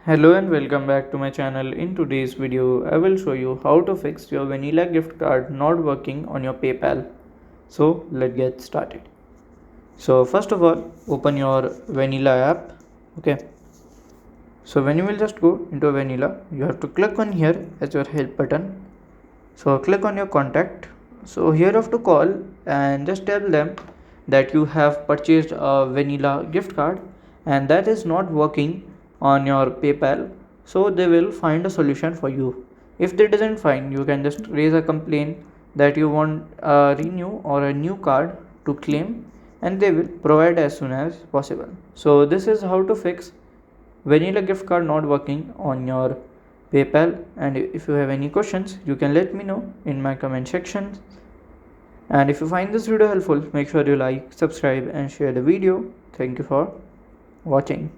Hello and welcome back to my channel. In today's video, I will show you how to fix your Vanilla gift card not working on your PayPal. So let's get started. So first of all, open your Vanilla app. Okay. So when you will just go into Vanilla, you have to click on here as your help button. So click on your contact. So here you have to call and just tell them that you have purchased a Vanilla gift card and that is not working on your PayPal. So they will find a solution for you. If they doesn't find, you can just raise a complaint that you want a renew or a new card to claim, and they will provide as soon as possible. So this is how to fix Vanilla gift card not working on your PayPal. And if you have any questions, you can let me know in my comment section. And if you find this video helpful, make sure you like, subscribe and share the video. Thank you for watching.